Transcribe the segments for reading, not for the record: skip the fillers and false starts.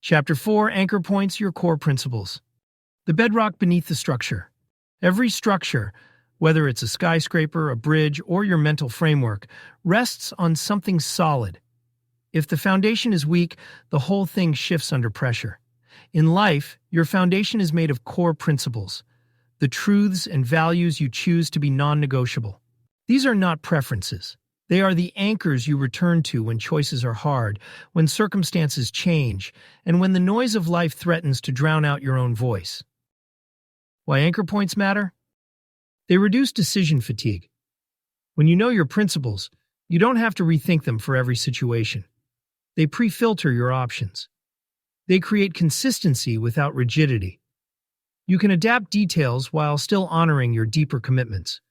Chapter 4: Anchor Points, Your Core Principles. The bedrock beneath the structure. Every structure, whether it's a skyscraper, a bridge, or your mental framework, rests on something solid. If the foundation is weak, the whole thing shifts under pressure. In life, your foundation is made of core principles, the truths and values you choose to be non-negotiable. These are not preferences. They are the anchors you return to when choices are hard, when circumstances change, and when the noise of life threatens to drown out your own voice. Why anchor points matter? They reduce decision fatigue. When you know your principles, you don't have to rethink them for every situation. They pre-filter your options. They create consistency without rigidity. You can adapt details while still honoring your deeper commitments.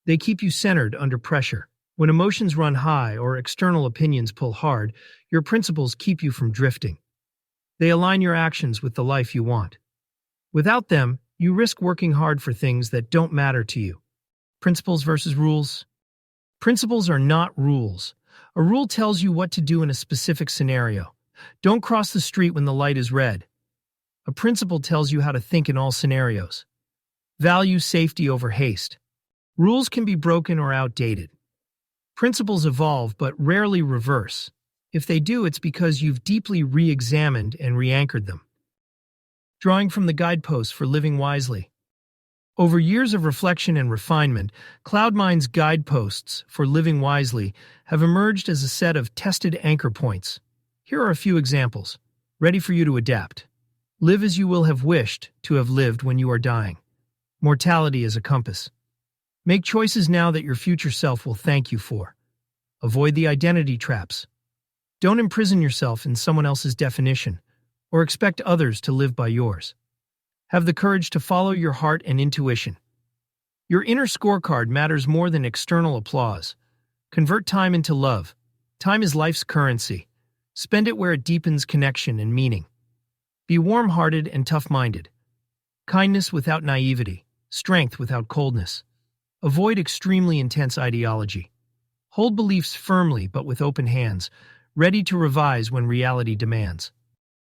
They keep you centered under pressure. When emotions run high or external opinions pull hard, your principles keep you from drifting. They align your actions with the life you want. Without them, you risk working hard for things that don't matter to you. Principles versus rules. Principles are not rules. A rule tells you what to do in a specific scenario. Don't cross the street when the light is red. A principle tells you how to think in all scenarios. Value safety over haste. Rules can be broken or outdated. Principles evolve but rarely reverse. If they do, it's because you've deeply re-examined and re-anchored them. Drawing from the guideposts for living wisely. Over years of reflection and refinement, CloudMind's guideposts for living wisely have emerged as a set of tested anchor points. Here are a few examples, ready for you to adapt. Live as you will have wished to have lived when you are dying. Mortality as a compass. Make choices now that your future self will thank you for. Avoid the identity traps. Don't imprison yourself in someone else's definition, or expect others to live by yours. Have the courage to follow your heart and intuition. Your inner scorecard matters more than external applause. Convert time into love. Time is life's currency. Spend it where it deepens connection and meaning. Be warm-hearted and tough-minded. Kindness without naivety. Strength without coldness. Avoid extremely intense ideology. Hold beliefs firmly but with open hands, ready to revise when reality demands.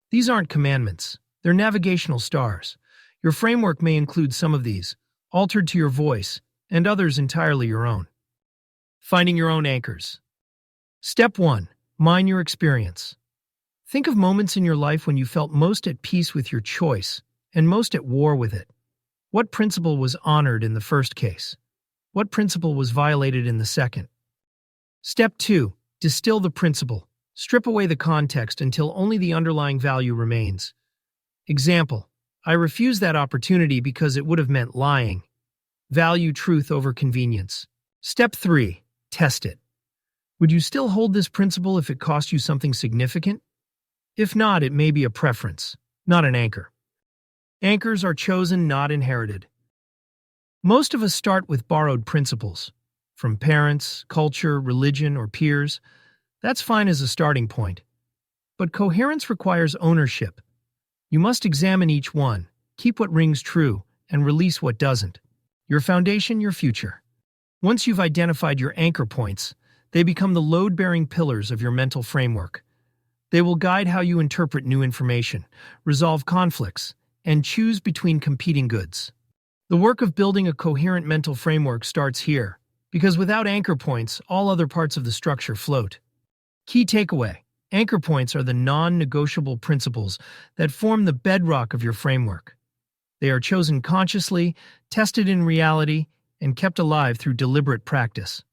These aren't commandments. They're navigational stars. Your framework may include some of these, altered to your voice, and others entirely your own. Finding your own anchors. Step 1. Mine your experience. Think of moments in your life when you felt most at peace with your choice and most at war with it. What principle was honored in the first case? What principle was violated in the second? Step 2. Distill the principle. Strip away the context until only the underlying value remains. Example: I refused that opportunity because it would have meant lying. Value truth over convenience. Step 3. Test it. Would you still hold this principle if it cost you something significant? If not, it may be a preference, not an anchor. Anchors are chosen, not inherited. Most of us start with borrowed principles, from parents, culture, religion, or peers. That's fine as a starting point. But coherence requires ownership. You must examine each one, keep what rings true, and release what doesn't. Your foundation, your future. Once you've identified your anchor points, they become the load-bearing pillars of your mental framework. They will guide how you interpret new information, resolve conflicts, and choose between competing goods. The work of building a coherent mental framework starts here, because without anchor points, all other parts of the structure float. Key takeaway: anchor points are the non-negotiable principles that form the bedrock of your framework. They are chosen consciously, tested in reality, and kept alive through deliberate practice.